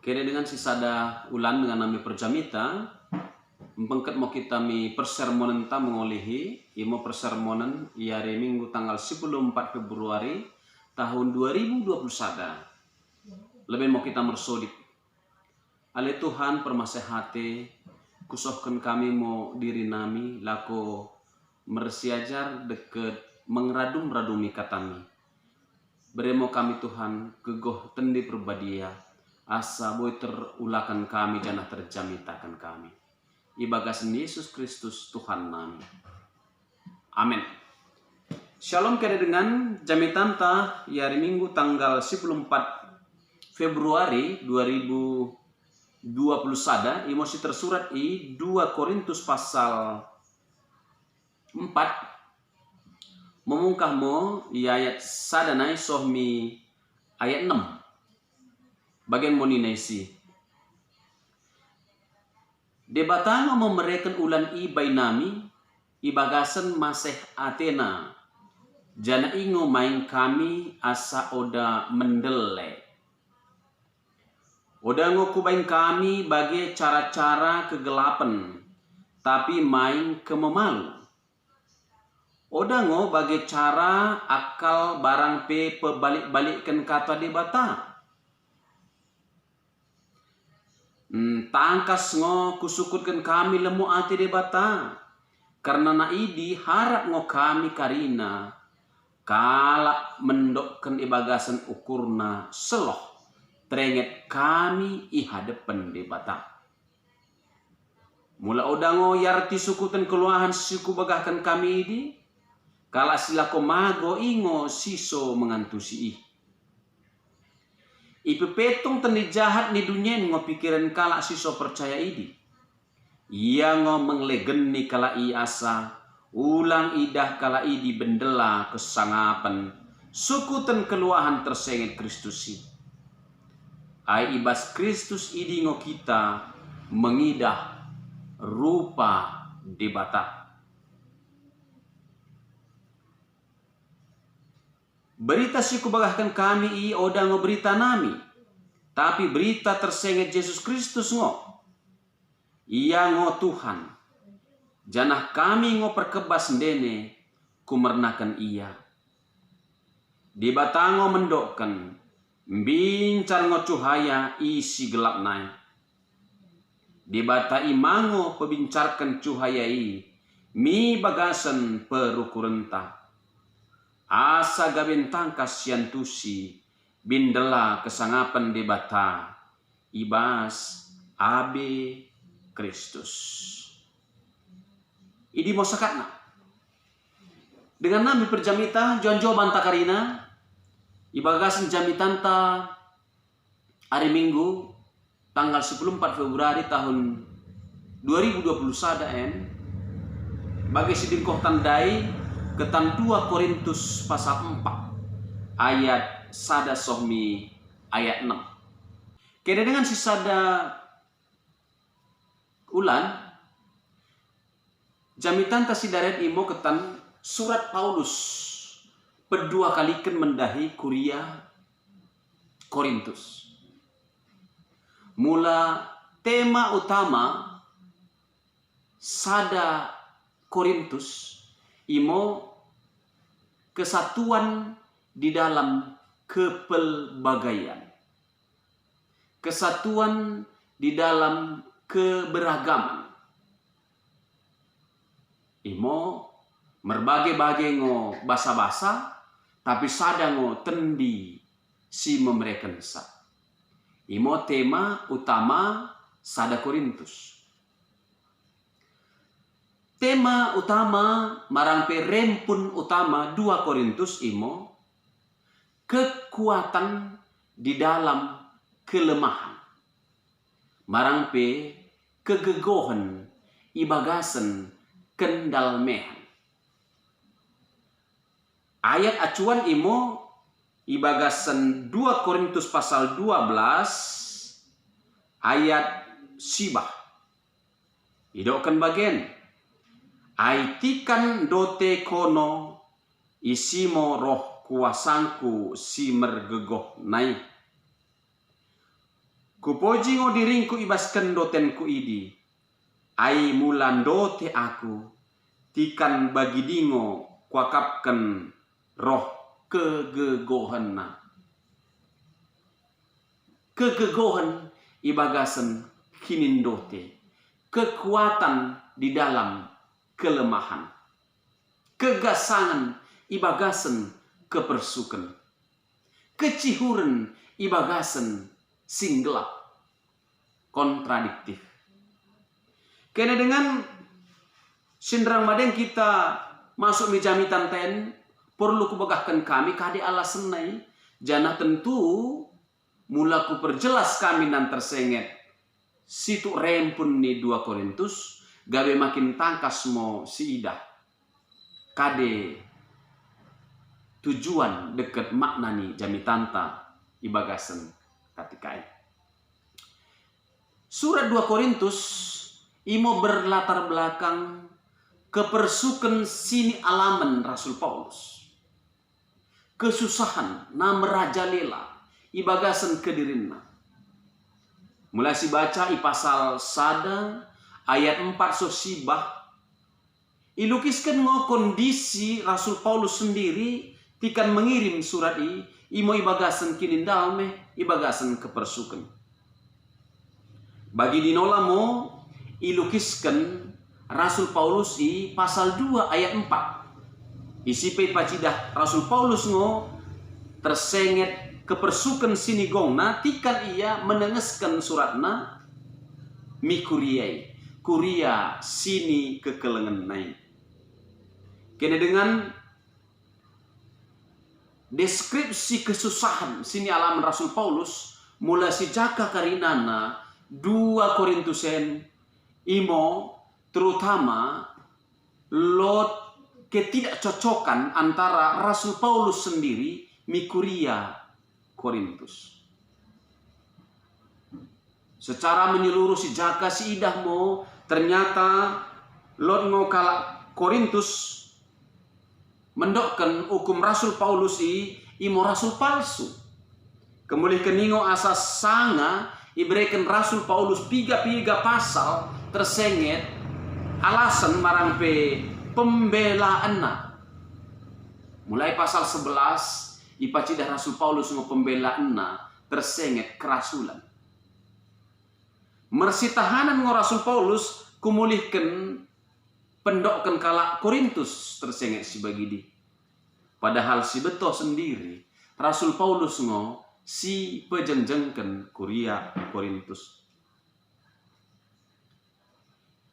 Kede dengan sisada ulan dengan nami perjamita, mempengket mau kita mi persermonan ta mengolihi, imo persermonan hari Minggu tanggal 14 Februari tahun 2021. Lebih mau kita mersodik. Ale Tuhan permasehati, kusohkan kami mau diri nami, lako mersiajar deket mengradum-radumi katami. Beremo kami Tuhan, kegoh tendi perbadia, asa boy terulakan kami dan terjamitakan kami. Ibagasan Yesus Kristus Tuhan nami. Amin. Shalom kede dengan jamitan ta hari Minggu tanggal 14 Februari 2020 sada emosi tersurat i 2 Korintus pasal 4 memungkah mo i ayat sadanai sohmi ayat 6 bagian moninesi. Debatanga memereken ulan i bainami ibagasan maseh Athena jana ingo main kami asa oda mendele. Oda ngokubain kami bagi cara-cara kegelapan tapi main kememalu. Oda ngo bagi cara akal barang pe pebalik-balikkan kata debata. Tangkas ngo kusukutkan kami lemu ati debata. Karena naidi harap ngo kami karina. Kalak mendokkan ibagasan ukurna seloh. Terenget kami ihadepan debata. Mula oda ngo yarti sukutan keluahan suku bagahkan kami ini. Kala silako mago ingo siso mengantusi ih. Ipepetong teni jahat ni dunia ngo pikiran kala siso percaya idi. Ia ngo menglegen kala i asa. Ulang idah kala idi bendela kesangapan. Sukutan keluahan tersenget Kristusi. Ai ibas Kristus idi ngo kita mengidah rupa debata. Berita siku bagahkan kami i oda ngo berita nami. Tapi berita tersenget Yesus Kristus ngo. Ia ngo Tuhan. Janah kami ngo perkebas ndene kumernakan ia. Debata ngo mendokkan. Bincar ngo cuhaya isi gelap nai. Debata imango pebincarkan cuhaya i. Mi bagasan perukurenta. Asa gabin tangkas yantusi bindela kesangapan debata ibas abe Kristus. Idi mo sakatna. Dengan nami perjamita jonjo bantakarina ibagasan jamitan ta hari Minggu tanggal 14 Februari tahun 2021 bagi sidingkoh tandai ketan 2 Korintus pasal 4 ayat sada sohmi ayat 6. Kede dengan sisada ulan jamitan tasidaret imo ketan surat Paulus pedua kalikan mendahi kuria Korintus. Mula tema utama sada Korintus imo kesatuan di dalam kepelbagaian. Kesatuan di dalam keberagaman. Imo merbagai-bagai ngo basa-basa tapi sada ngo tendi si memereken sa. Imo tema utama sada Korintus. Tema utama marangpe rempun utama 2 Korintus imo kekuatan di dalam kelemahan. Marangpe kegegohan ibagasan kendal mehan. Ayat acuan imo ibagasan 2 Korintus pasal 12 ayat sibah. Idokan bagian. Aitikan dote kono isimo roh kuasangku si mergegoh nai. Kupoji ngo diringku ibaskan dotenku idi. Ai mulan dote aku. Tikan bagi dingo kuakapkan roh kegegohanna. Kegegohan ibagasan kinindote. Kekuatan di dalam kelemahan. Kegasangan ibagasan kepersukan. Kecihuran ibagasan singgelap. Kontradiktif. Kena dengan sindrang madeng kita masuk mijamitan ten, perlu kubagahkan kami kadi alasan nai, jana tentu mula ku perjelas kami nan tersenget. Situ rempun ni 2 Korintus, gawe makin tangkas mo si idah. Kade tujuan deket maknani jamitanta ibagasan katikai. Surat 2 Korintus imo berlatar belakang kepersukan sini alaman Rasul Paulus. Kesusahan na merajalela ibagasan kedirinna. Mulai si baca i pasal sada ayat 4 sosibah. Ilukiskan ngo kondisi Rasul Paulus sendiri tikan mengirim surat imo ibagasan kinindalme ibagasan kepersukan. Bagi dinola mo ilukiskan Rasul Paulus pasal 2 ayat 4. Isipe pacidah Rasul Paulus ngo tersenget kepersukan sinigongna tikan ia menengeskan suratna mikuriai kuria sini kekelengan naik. Kena dengan deskripsi kesusahan sini alaman Rasul Paulus mulai sejak karinana 2 Korintusen imo terutama lot ketidakcocokan antara Rasul Paulus sendiri mikuria Korintus. Secara menyeluruh si jaka si idahmu ternyata lot ngokala Korintus mendokkan hukum Rasul Paulus imo Rasul palsu. Kemudian keningo asas sanga iberikan Rasul Paulus piga-piga pasal tersenget alasan marang pe pembelaan na. Mulai pasal 11 ipacidah Rasul Paulus ngo pembelaan na tersenget kerasulan. Mersitahanan ngo Rasul Paulus kumulihkan pendokkan kala Korintus tersenget si bagidi. Padahal si beto sendiri Rasul Paulus ngo si pejengjengken kuria Korintus.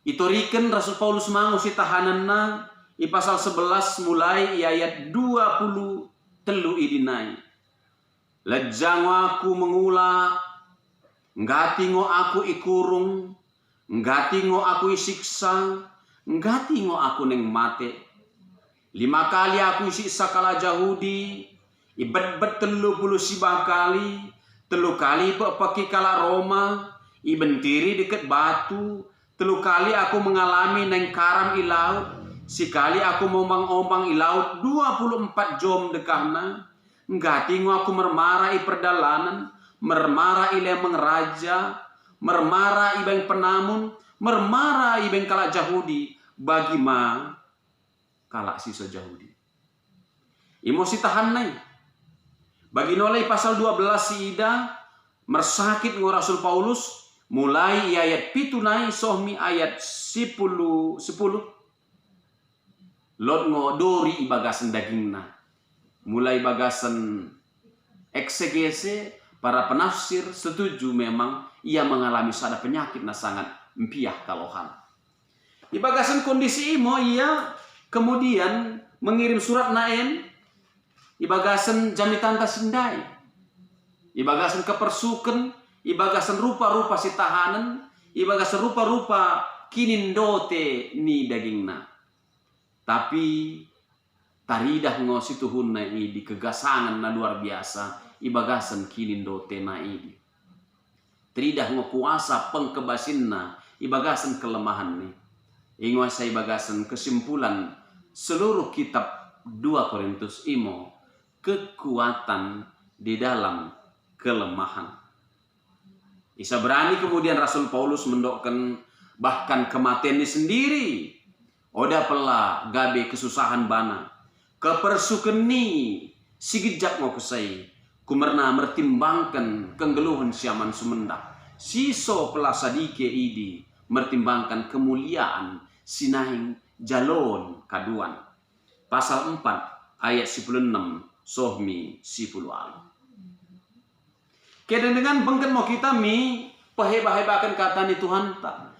Itoriken Rasul Paulus mangu si tahananna i pasal 11 mulai i ayat 23 idinai. Lejang aku mengula, nggati ngo aku ikurung, nggati ngo aku isiksa, nggati ngo aku neng mate. 5 kali aku isiksa kala Yahudi, ibet-bet 30 kali, 3 kali peki kala Roma, ibentiri deket batu, 3 kali aku mengalami neng karam i laut, sikali aku mombang-ombang i laut 24 jom dekahna, nggati ngo aku mermara i perdalanan, mermara i lemeng raja, mermara i beng penamun, mermara i beng kala Yahudi, bagi ma kala sisa Yahudi. Imo si tahan nai. Bagi nolai pasal 12 si ida mersakit ngo Rasul Paulus mulai ayat pitunai sohmi ayat 10 lot ngo dori ibagasan dagingna. Mulai bagasan eksegese para penafsir setuju memang ia mengalami sada penyakit na sangat empiah kalohan. Ibagasan kondisi imo ia kemudian mengirim surat naen ibagasan jamitanta sindai, ibagasan kepersuken, ibagasan rupa-rupa si tahanan, ibagasan rupa-rupa kinindote ni dagingna. Tapi taridah ngo situhun na di kegasangan na luar biasa ibagasan kinindote na ini. Tridah ngo kuasa pengkebasinna ibagasan kelemahan ni. Ingo sa ibagasan kesimpulan seluruh kitab 2 Korintus imo kekuatan di dalam kelemahan. Isa berani kemudian Rasul Paulus mendokkan bahkan kematiannya sendiri. Oda pela gabe kesusahan bana. Kepersukeni sigijak mau kesai. Kumerna mertimbangkan kenggeluhan siaman sumendak. Siso pela sadike idi mertimbangkan kemuliaan sinahing jalon kaduan. Pasal 4 ayat 16 sohmi 10 alu. Kedeng dengan bengken mau kita mi paheba-hebakan kata ni Tuhan tak.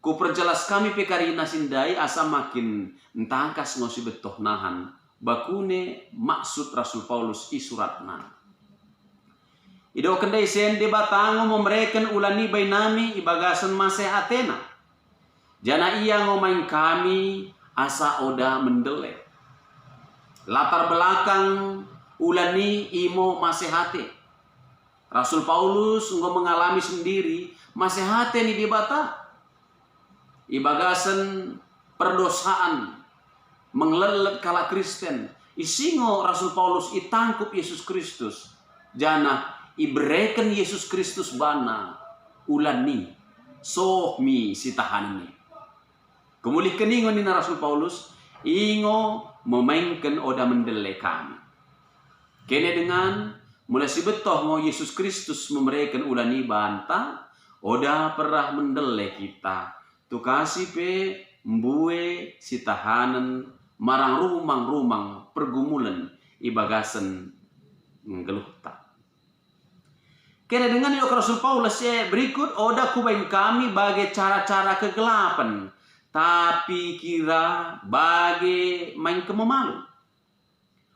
Ku perjelas kami pekarina sindai asa makin entangkas ngosi betoh nahan. Bakune maksud Rasul Paulus i suratna. Ido kendai sende batango memberikan ulani bainami ibagasan masih Athena. Jana ia ngomain kami asa oda mendelek. Latar belakang ulani imo masih hati. Rasul Paulus nggak mengalami sendiri masih hati nih di bata. Ibagasan perdosaan menglelet kala Kristen. Isingo Rasul Paulus itangkup Yesus Kristus. Jana ibreken Yesus Kristus bana ulani sohmi si tahan ni. Kemuli keningon ni Rasul Paulus ingo memainkan oda mendelek kami. Kene dengan mulai si betoh mau Yesus Kristus memberikan ulani banta oda perah mendelek kita. Tu kasih pe mbue si tahanan marang rumang-rumang pergumulan ibagasan ngeluh tak. Kena dengan itu Rasul Paulus berikut oda kubain kami bagai cara-cara kegelapan. Tapi kira bagai main kememalu.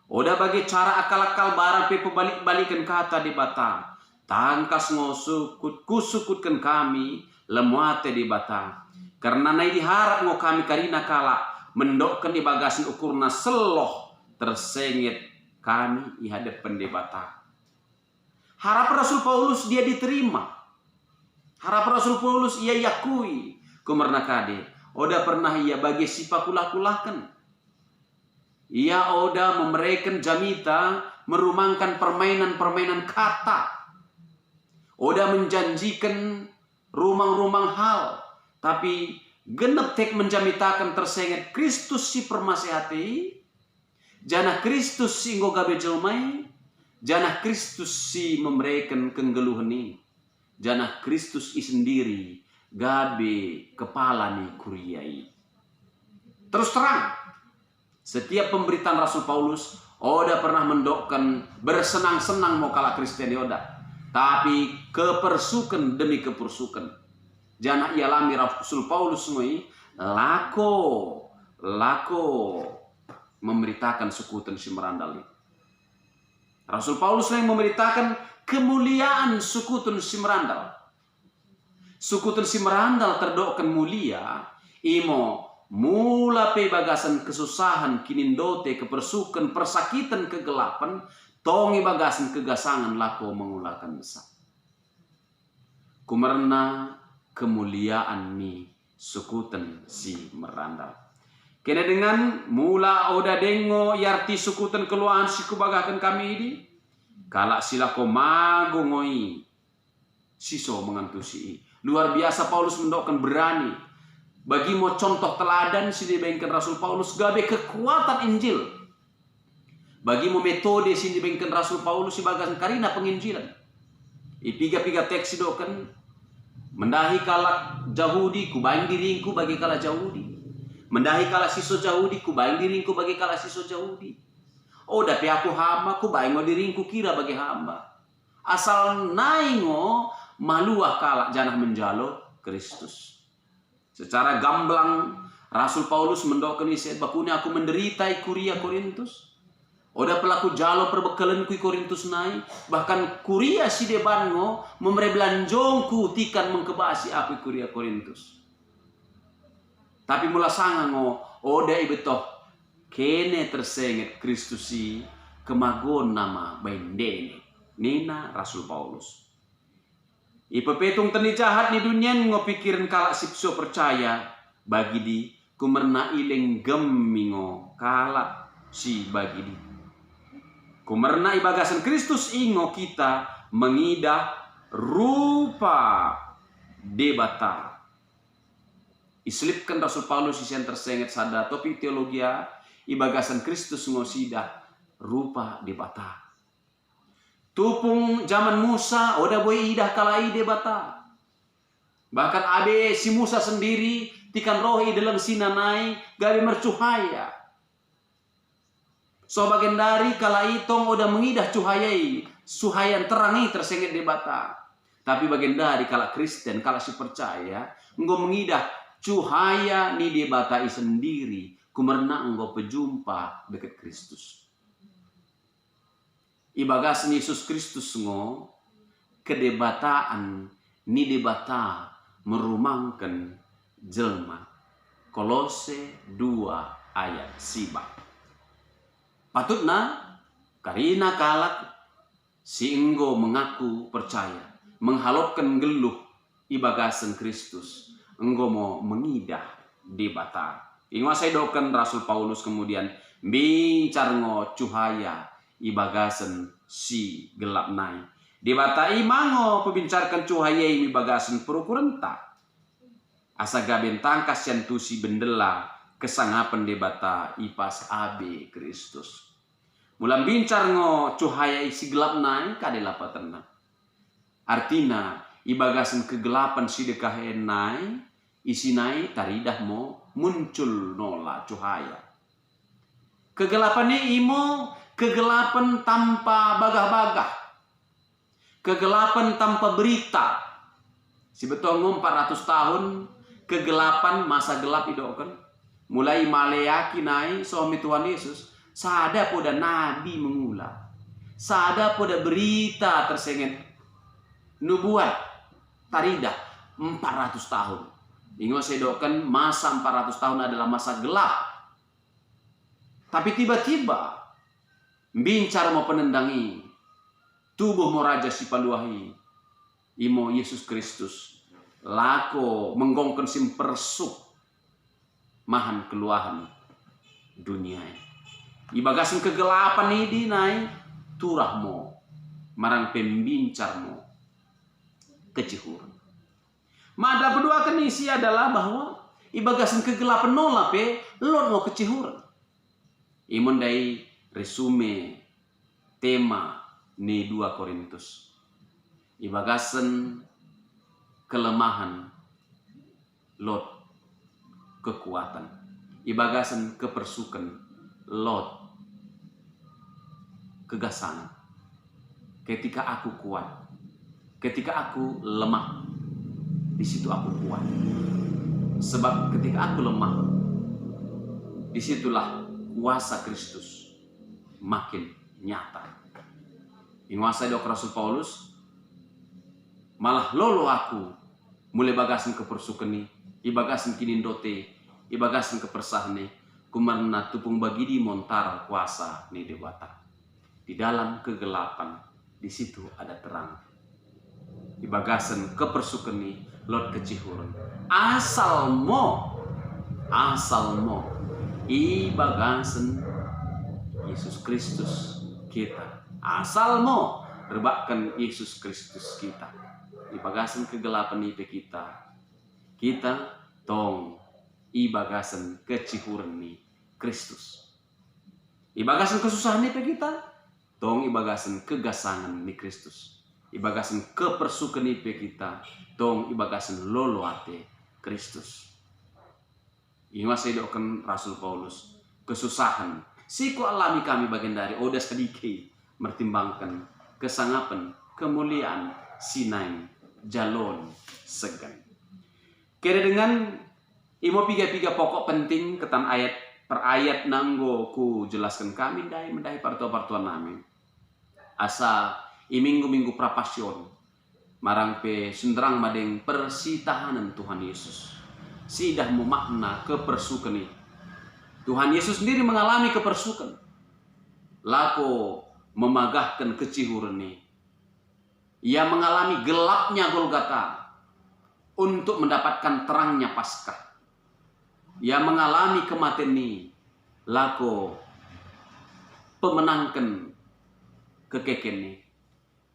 Oda bagai cara akal-akal barang pe pebalik-balikan kata di bata. Tangkas ngosukut kusukutkan kami lemuate di bata. Karena nai diharap ngo kami karina kala mendokkan di bagasin ukurna seloh tersengit kami ihadapan di bata. Harap Rasul Paulus dia diterima. Harap Rasul Paulus ia yakui. Kumerna kade. Oda pernah ia bagi sipa kulah-kulahkan. Ia oda memberikan jamita merumangkan permainan-permainan kata. Oda menjanjikan rumang-rumang hal. Tapi genep tek menjamitakan tersenget Kristus si permasihati. Jana Kristus si ngogabe jelmai. Jana Kristus si memberikan kenggeluhan ini. Jana Kristus i sendiri gabe kepala ni kuriai. Terus terang, setiap pemberitaan Rasul Paulus oda pernah mendokkan bersenang-senang mau kalah Kristen oda. Tapi kepersukan demi kepersukan. Jana ia alami Rasul Paulus semui lako memberitakan sekutan si merandal ini. Rasul Paulus yang memberitakan kemuliaan sukutun si merandal. Sukutun si merandal terdokkan mulia. Imo mula pe bagasan kesusahan kinindote kepersukan persakitan kegelapan. Tongi bagasan kegasangan lako mengulakan besar. Kumerna kemuliaan ni sukutun si merandal. Kena dengan mula oda dengo yarti sukutan keluhan si kubagakan kami ini. Kalak sila ko mago ngoi. Siso mengantusi. Luar biasa Paulus mendokkan berani. Bagi mo contoh teladan si dibengkan Rasul Paulus gabe kekuatan Injil. Bagi mo metode si dibengkan Rasul Paulus si bagasan karina penginjilan. Ipiga-piga teks dokan. Mendahi kalak Yahudi kubaing diringku bagi kalak Yahudi. Mendahi kala siso Yahudi, kubaing diringku bagi kala siso Yahudi. Oh, tapi aku hamba, kubaing mo diringku kira bagi hamba. Asal naingo maluah kala janah menjalo Kristus. Secara gamblang Rasul Paulus mendokkan isi bakunya aku menderita kuria Korintus. Oda pelaku jalo perbekalan kui Korintus naik. Bahkan kuria si debango memberi belanjongku tikan mengkebasi aku kuria Korintus. Tapi mula sangat oda ibetoh kene tersenget Kristusi kemagon nama baindene nina Rasul Paulus. Ipepetung teni jahat ni dunia pikirin kalak sipso percaya bagi di kumerna ileng gemingo kalak si bagi di. Kumerna ibagasan Kristus ingo kita mengidah rupa debata. Iselipkan Rasul Paulus isian tersenget sada topik teologia ibagasan Kristus ngosidah rupa debata. Tupung zaman Musa oda boy idah kalai debata. Bahkan abe si Musa sendiri tikan rohi dalam Sinai gabe mercuhaya. So bagian dari kalai tong oda mengidah cuhayai suhayan terangi tersenget debata. Tapi bagian dari kala Kristen kala si percaya enggo mengidah cuhaya ni debatai sendiri kumerna enggo pejumpa dekat Kristus. Ibagasan Yesus Kristus ngo kedebataan ni debata merumangkan jelma. Kolose 2 ayat siba. Patutna karina kalak si enggo mengaku percaya menghalopkan geluh ibagasan Kristus enggo mau mengidah debata. Ingwasai doken Rasul Paulus kemudian bicar ngo cuhaya ibagasan si gelap nai. Debatai mango pebincarkan cuhayai ibagasan perukurenta. Asa gaben tangkas yantu si bendela kesangapan debata ipas abe Kristus. Mulam bincar ngo cuhayai si gelap nai kadela paterna. Artina ibagasan kegelapan si dekahen nai isi nai taridah mo muncul nola cuhaya. Kegelapan ni imo kegelapan tanpa bagah-bagah. Kegelapan tanpa berita. Si betul 400 tahun kegelapan masa gelap idokan. Mulai Maleaki naik suami Tuhan Yesus. Sada poda nabi mengulang. Sada poda berita tersenget. Nubuat taridah 400 tahun. Ingat saya doakan masa 400 tahun adalah masa gelap. Tapi tiba-tiba bincar mau penendangi tubuh mau raja si paluahi imo Yesus Kristus lako menggongkan sim persuk mahan keluahan dunia ibagasan kegelapan ini dinai turah mo marang pembincar mo kecihuran. Mada berdua kenisi adalah bahwa ibagasan kegelapan nolap lon mau kecihuran. Imun dari resume tema ni 2 Korintus. Ibagasan kelemahan lot kekuatan. Ibagasan kepersukan lot kegasangan. Ketika aku kuat, ketika aku lemah, di situ aku kuat. Sebab ketika aku lemah, disitulah kuasa Kristus makin nyata. Inguasa dok Rasul Paulus malah lolo aku mulai bagasan kepersukeni ibagasan kinindote ibagasan kepersahne kumarna tupung bagi di montara kuasa ni dewata. Di dalam kegelapan di situ ada terang. Ibagasan kepersukeni lot kecihuran asal mo ibagasan Yesus Kristus kita. Asal mo rebakkan Yesus Kristus kita. Ibagasan kegelapan ipe kita. Kita tong ibagasan kecihuran ni Kristus. Ibagasan kesusahan ipe kita. Tong ibagasan kegasangan ni Kristus. Ibagasan kepersukan ipe kita. Tong ibagasan loloate Kristus. Ini masih doakan Rasul Paulus kesusahan. Siku alami kami bagian dari oda sedikit mertimbangkan kesangapan kemuliaan Sinai jalon segan. Kira dengan imo piga pokok penting ketan ayat per ayat nanggo ku jelaskan kami mendai partua-partua nami. Asa minggu prapasion marang pe sundrang madeng persitahanan Tuhan Yesus. Sidah memakna kepersukan ini. Tuhan Yesus sendiri mengalami kepersukan. Lako memagahkan kecihuran ini. Ia mengalami gelapnya Golgota untuk mendapatkan terangnya Paskah. Ia mengalami kematian ini. Lako pemenangkan kekeken ini.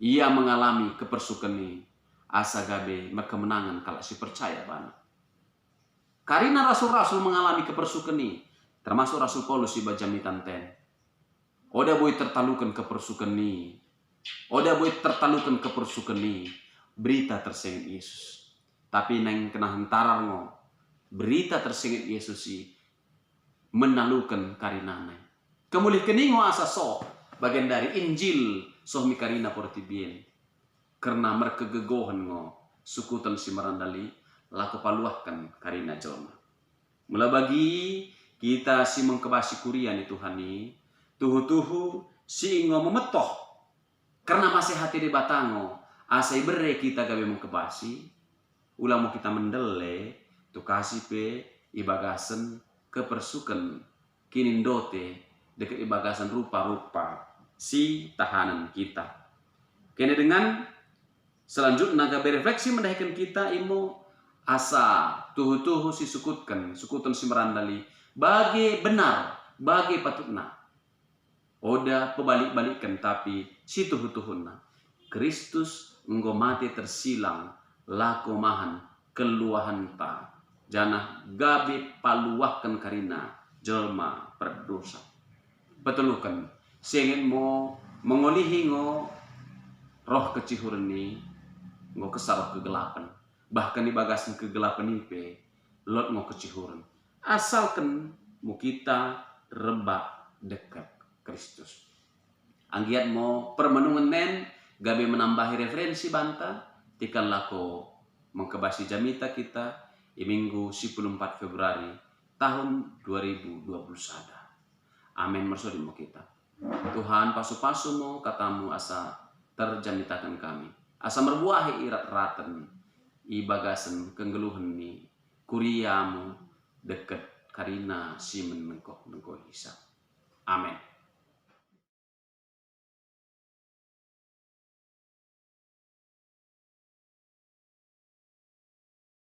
ia mengalami kepersukan ni asa gabe merkemenangan kalau si percaya bana. Karena rasul-rasul mengalami kepersukan ni, termasuk Rasul Paulus di bajamitan ten. Oda boy tertalukan kepersukan ni, oda boy tertalukan kepersukan ni, berita tersengit Yesus. Tapi neng kena hantaran ngo, berita tersengit Yesus si menalukan karinana. Kemulih keningo asa so, bagian dari Injil soh mi karina portibien. Karena merkegegohan ngo, sukutan si merandali, laku paluahkan karina jolma. Mula bagi kita si mengkebasi kurian itu hani, tuhu-tuhu si ingo memetoh. Karena masih hati di batango, asai bere kita gawe mengkebasi, ulamo kita mendele, tu kasih pe ibagasan kepersukan kinindote dekat ibagasan rupa-rupa si tahanan kita. Kene dengan selanjutnya gawe refleksi mendahikan kita imo asa tuhu-tuhu si sukutan si merandali bagi benar, bagi patutna. Oda pebalik-balikan tapi si tuhu-tuhuna. Kristus enggo mati tersilang lako mahan keluahan ta. Janah gabe paluahkan karina jelma berdosa. Betelukan sengit mo mengolihi ngo roh kecihuran ni ngo kesal kegelapan. Bahkan di bagasan kegelapan ipe lot ngo kecihuran. Asalkan mu kita rebak dekat Kristus. Anggiat mo permenungan nen gabe menambahi referensi banta tikan lako mengkebasi jamita kita di minggu 14 Februari tahun 2021. Amin mersodi mo kita. Tuhan pasu-pasu mo katamu asa terjamitakan kami. Asa merbuahi irat-ratan ibagasan kenggeluhan ni kuriamu deket karina si menengkoh hisap.